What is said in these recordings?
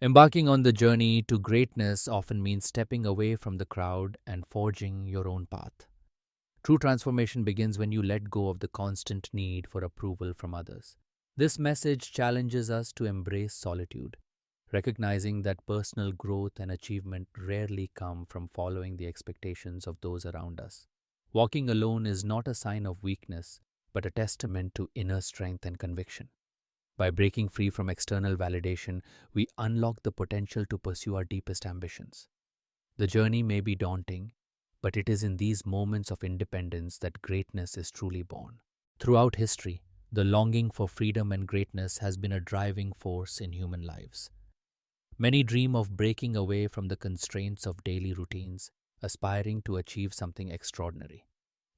Embarking on the journey to greatness often means stepping away from the crowd and forging your own path. True transformation begins when you let go of the constant need for approval from others. This message challenges us to embrace solitude, recognizing that personal growth and achievement rarely come from following the expectations of those around us. Walking alone is not a sign of weakness, but a testament to inner strength and conviction. By breaking free from external validation, we unlock the potential to pursue our deepest ambitions. The journey may be daunting, but it is in these moments of independence that greatness is truly born. Throughout history, the longing for freedom and greatness has been a driving force in human lives. Many dream of breaking away from the constraints of daily routines, aspiring to achieve something extraordinary.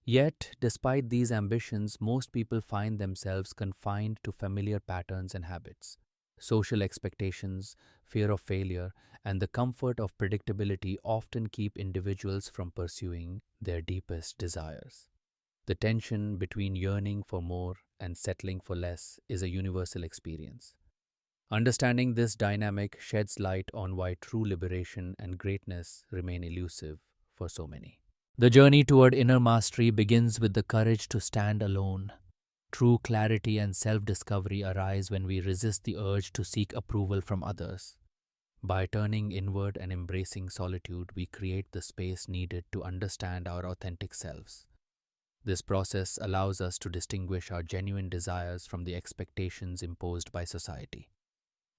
Yet, despite these ambitions, most people find themselves confined to familiar patterns and habits. Social expectations, fear of failure, and the comfort of predictability often keep individuals from pursuing their deepest desires. The tension between yearning for more and settling for less is a universal experience. Understanding this dynamic sheds light on why true liberation and greatness remain elusive for so many. The journey toward inner mastery begins with the courage to stand alone. True clarity and self discovery arise when we resist the urge to seek approval from others. By turning inward and embracing solitude, we create the space needed to understand our authentic selves. This process allows us to distinguish our genuine desires from the expectations imposed by society.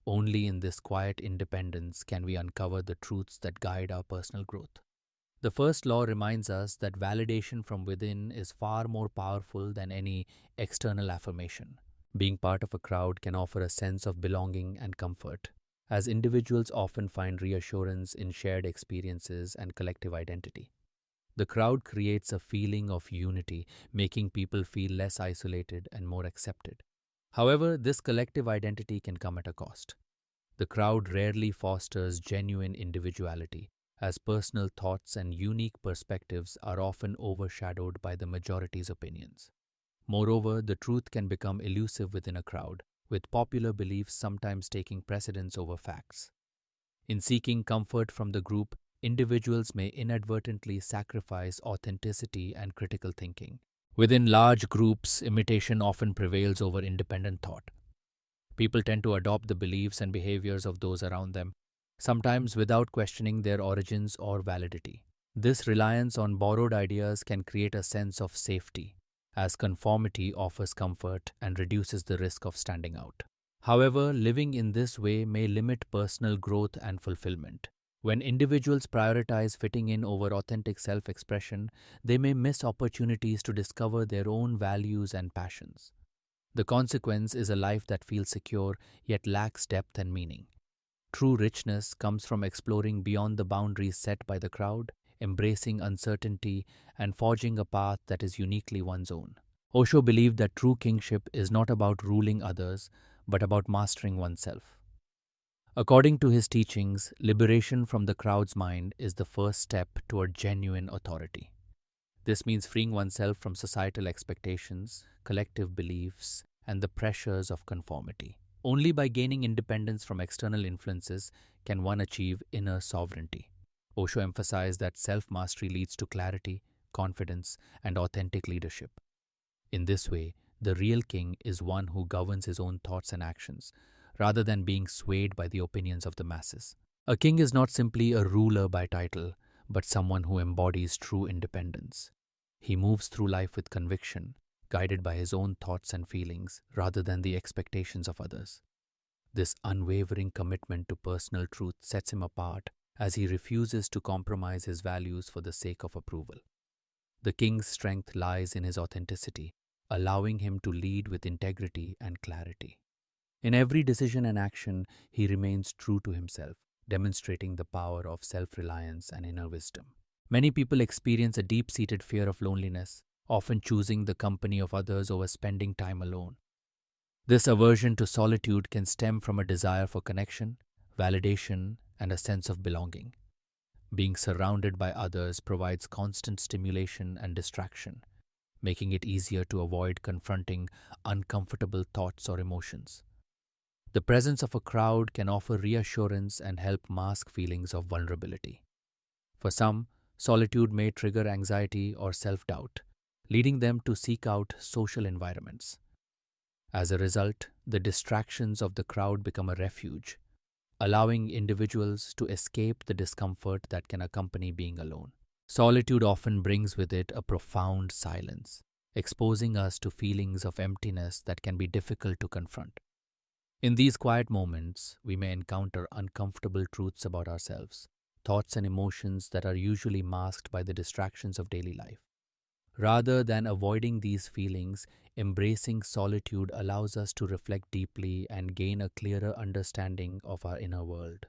Only in this quiet independence can we uncover the truths that guide our personal growth. The first law reminds us that validation from within is far more powerful than any external affirmation. Being part of a crowd can offer a sense of belonging and comfort, as individuals often find reassurance in shared experiences and collective identity. The crowd creates a feeling of unity, making people feel less isolated and more accepted. However, this collective identity can come at a cost. The crowd rarely fosters genuine individuality, as personal thoughts and unique perspectives are often overshadowed by the majority's opinions. Moreover, the truth can become elusive within a crowd, with popular beliefs sometimes taking precedence over facts. In seeking comfort from the group, individuals may inadvertently sacrifice authenticity and critical thinking. Within large groups, imitation often prevails over independent thought. People tend to adopt the beliefs and behaviors of those around them, sometimes without questioning their origins or validity. This reliance on borrowed ideas can create a sense of safety, as conformity offers comfort and reduces the risk of standing out. However, living in this way may limit personal growth and fulfillment. When individuals prioritize fitting in over authentic self expression, they may miss opportunities to discover their own values and passions. The consequence is a life that feels secure yet lacks depth and meaning. True richness comes from exploring beyond the boundaries set by the crowd, embracing uncertainty, and forging a path that is uniquely one's own. Osho believed that true kingship is not about ruling others, but about mastering oneself. According to his teachings, liberation from the crowd's mind is the first step toward genuine authority. This means freeing oneself from societal expectations, collective beliefs, and the pressures of conformity. Only by gaining independence from external influences can one achieve inner sovereignty. Osho emphasized that self mastery leads to clarity, confidence, and authentic leadership. In this way, the real king is one who governs his own thoughts and actions, rather than being swayed by the opinions of the masses. A king is not simply a ruler by title, but someone who embodies true independence. He moves through life with conviction, guided by his own thoughts and feelings rather than the expectations of others. This unwavering commitment to personal truth sets him apart as he refuses to compromise his values for the sake of approval. The king's strength lies in his authenticity, allowing him to lead with integrity and clarity. In every decision and action, he remains true to himself, demonstrating the power of self-reliance and inner wisdom. Many people experience a deep-seated fear of loneliness, often choosing the company of others over spending time alone. This aversion to solitude can stem from a desire for connection, validation, and a sense of belonging. Being surrounded by others provides constant stimulation and distraction, making it easier to avoid confronting uncomfortable thoughts or emotions. The presence of a crowd can offer reassurance and help mask feelings of vulnerability. For some, solitude may trigger anxiety or self doubt, leading them to seek out social environments. As a result, the distractions of the crowd become a refuge, allowing individuals to escape the discomfort that can accompany being alone. Solitude often brings with it a profound silence, exposing us to feelings of emptiness that can be difficult to confront. In these quiet moments, we may encounter uncomfortable truths about ourselves, thoughts and emotions that are usually masked by the distractions of daily life. Rather than avoiding these feelings, embracing solitude allows us to reflect deeply and gain a clearer understanding of our inner world.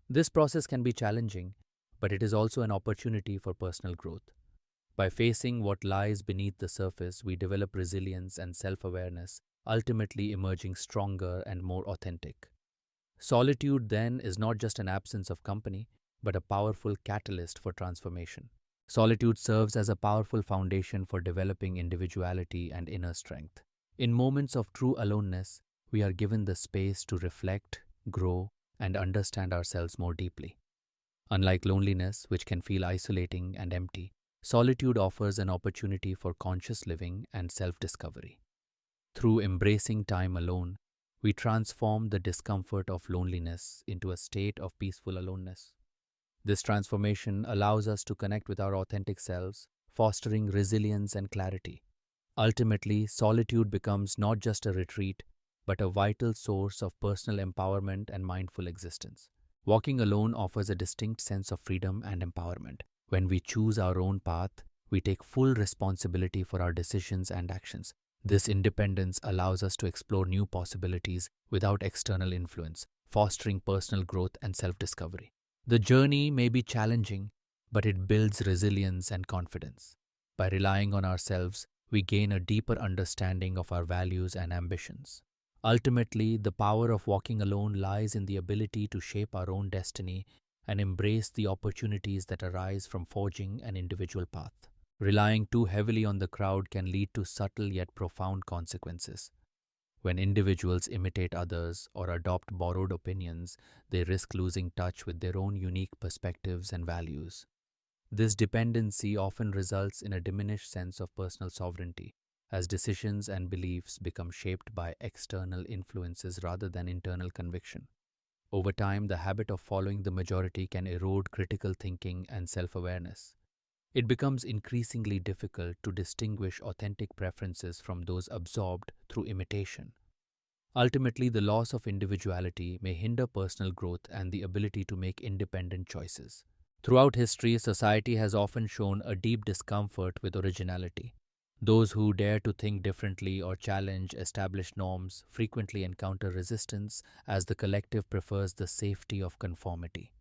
This process can be challenging, but it is also an opportunity for personal growth. By facing what lies beneath the surface, we develop resilience and self awareness, ultimately emerging stronger and more authentic. Solitude, then, is not just an absence of company, but a powerful catalyst for transformation. Solitude serves as a powerful foundation for developing individuality and inner strength. In moments of true aloneness, we are given the space to reflect, grow, and understand ourselves more deeply. Unlike loneliness, which can feel isolating and empty, solitude offers an opportunity for conscious living and self discovery. Through embracing time alone, we transform the discomfort of loneliness into a state of peaceful aloneness. This transformation allows us to connect with our authentic selves, fostering resilience and clarity. Ultimately, solitude becomes not just a retreat, but a vital source of personal empowerment and mindful existence. Walking alone offers a distinct sense of freedom and empowerment. When we choose our own path, we take full responsibility for our decisions and actions. This independence allows us to explore new possibilities without external influence, fostering personal growth and self discovery. The journey may be challenging, but it builds resilience and confidence. By relying on ourselves, we gain a deeper understanding of our values and ambitions. Ultimately, the power of walking alone lies in the ability to shape our own destiny and embrace the opportunities that arise from forging an individual path. Relying too heavily on the crowd can lead to subtle yet profound consequences. When individuals imitate others or adopt borrowed opinions, they risk losing touch with their own unique perspectives and values. This dependency often results in a diminished sense of personal sovereignty, as decisions and beliefs become shaped by external influences rather than internal conviction. Over time, the habit of following the majority can erode critical thinking and self awareness. It becomes increasingly difficult to distinguish authentic preferences from those absorbed through imitation. Ultimately, the loss of individuality may hinder personal growth and the ability to make independent choices. Throughout history, society has often shown a deep discomfort with originality. Those who dare to think differently or challenge established norms frequently encounter resistance as the collective prefers the safety of conformity.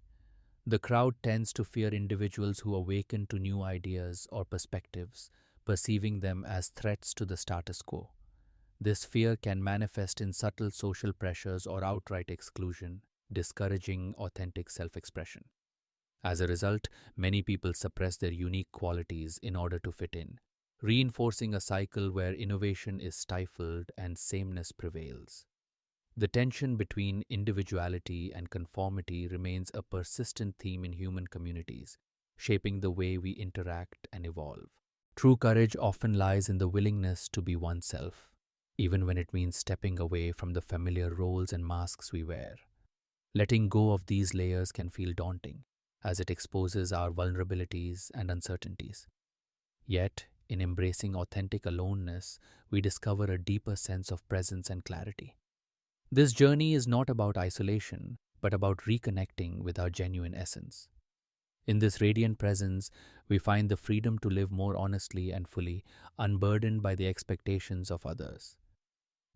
The crowd tends to fear individuals who awaken to new ideas or perspectives, perceiving them as threats to the status quo. This fear can manifest in subtle social pressures or outright exclusion, discouraging authentic self expression. As a result, many people suppress their unique qualities in order to fit in, reinforcing a cycle where innovation is stifled and sameness prevails. The tension between individuality and conformity remains a persistent theme in human communities, shaping the way we interact and evolve. True courage often lies in the willingness to be oneself, even when it means stepping away from the familiar roles and masks we wear. Letting go of these layers can feel daunting, as it exposes our vulnerabilities and uncertainties. Yet, in embracing authentic aloneness, we discover a deeper sense of presence and clarity. This journey is not about isolation, but about reconnecting with our genuine essence. In this radiant presence, we find the freedom to live more honestly and fully, unburdened by the expectations of others.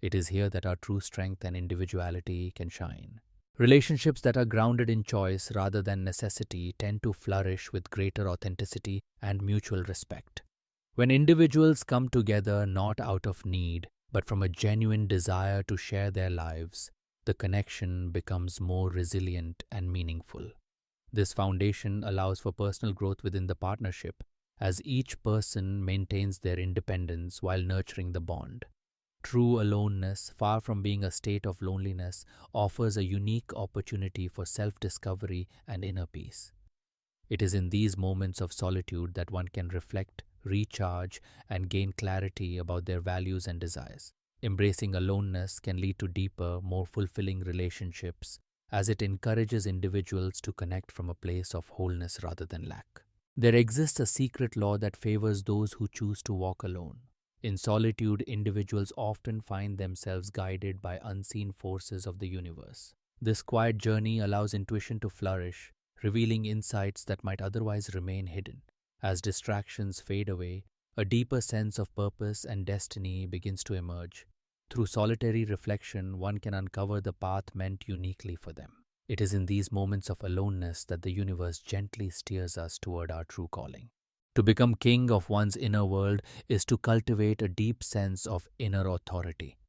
It is here that our true strength and individuality can shine. Relationships that are grounded in choice rather than necessity tend to flourish with greater authenticity and mutual respect. When individuals come together not out of need, but from a genuine desire to share their lives, the connection becomes more resilient and meaningful. This foundation allows for personal growth within the partnership, as each person maintains their independence while nurturing the bond. True aloneness, far from being a state of loneliness, offers a unique opportunity for self discovery and inner peace. It is in these moments of solitude that one can reflect, recharge, and gain clarity about their values and desires. Embracing aloneness can lead to deeper, more fulfilling relationships as it encourages individuals to connect from a place of wholeness rather than lack. There exists a secret law that favors those who choose to walk alone. In solitude, individuals often find themselves guided by unseen forces of the universe. This quiet journey allows intuition to flourish, revealing insights that might otherwise remain hidden. As distractions fade away, a deeper sense of purpose and destiny begins to emerge. Through solitary reflection, one can uncover the path meant uniquely for them. It is in these moments of aloneness that the universe gently steers us toward our true calling. To become king of one's inner world is to cultivate a deep sense of inner authority.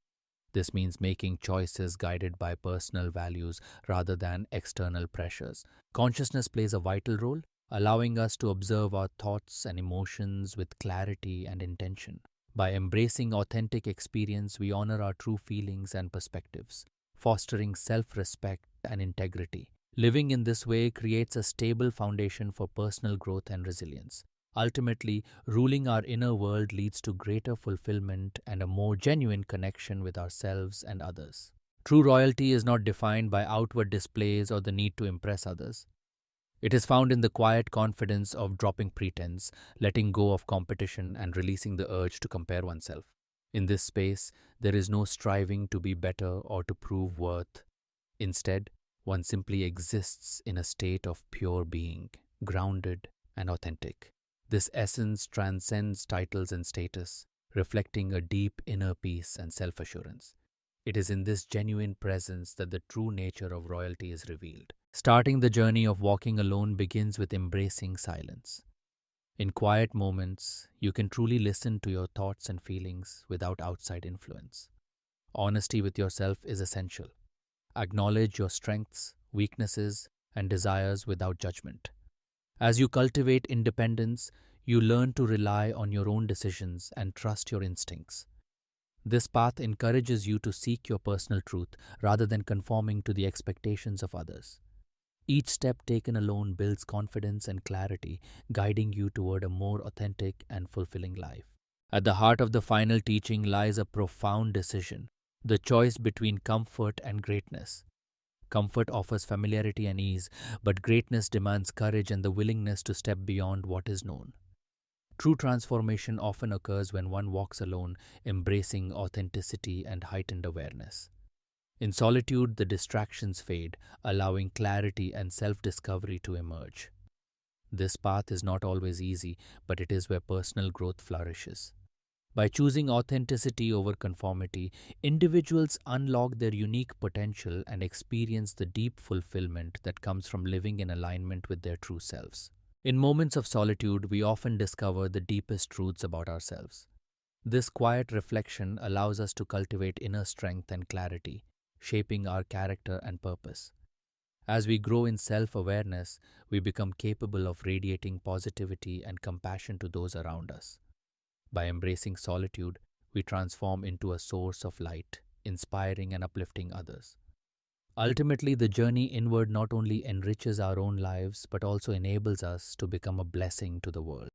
This means making choices guided by personal values rather than external pressures. Consciousness plays a vital role, allowing us to observe our thoughts and emotions with clarity and intention. By embracing authentic experience, we honor our true feelings and perspectives, fostering self respect and integrity. Living in this way creates a stable foundation for personal growth and resilience. Ultimately, ruling our inner world leads to greater fulfillment and a more genuine connection with ourselves and others. True royalty is not defined by outward displays or the need to impress others. It is found in the quiet confidence of dropping pretense, letting go of competition, and releasing the urge to compare oneself. In this space, there is no striving to be better or to prove worth. Instead, one simply exists in a state of pure being, grounded and authentic. This essence transcends titles and status, reflecting a deep inner peace and self assurance. It is in this genuine presence that the true nature of royalty is revealed. Starting the journey of walking alone begins with embracing silence. In quiet moments, you can truly listen to your thoughts and feelings without outside influence. Honesty with yourself is essential. Acknowledge your strengths, weaknesses, and desires without judgment. As you cultivate independence, you learn to rely on your own decisions and trust your instincts. This path encourages you to seek your personal truth rather than conforming to the expectations of others. Each step taken alone builds confidence and clarity, guiding you toward a more authentic and fulfilling life. At the heart of the final teaching lies a profound decision, the choice between comfort and greatness. Comfort offers familiarity and ease, but greatness demands courage and the willingness to step beyond what is known. True transformation often occurs when one walks alone, embracing authenticity and heightened awareness. In solitude, the distractions fade, allowing clarity and self discovery to emerge. This path is not always easy, but it is where personal growth flourishes. By choosing authenticity over conformity, individuals unlock their unique potential and experience the deep fulfillment that comes from living in alignment with their true selves. In moments of solitude, we often discover the deepest truths about ourselves. This quiet reflection allows us to cultivate inner strength and clarity, shaping our character and purpose. As we grow in self awareness, we become capable of radiating positivity and compassion to those around us. By embracing solitude, we transform into a source of light, inspiring and uplifting others. Ultimately, the journey inward not only enriches our own lives but also enables us to become a blessing to the world.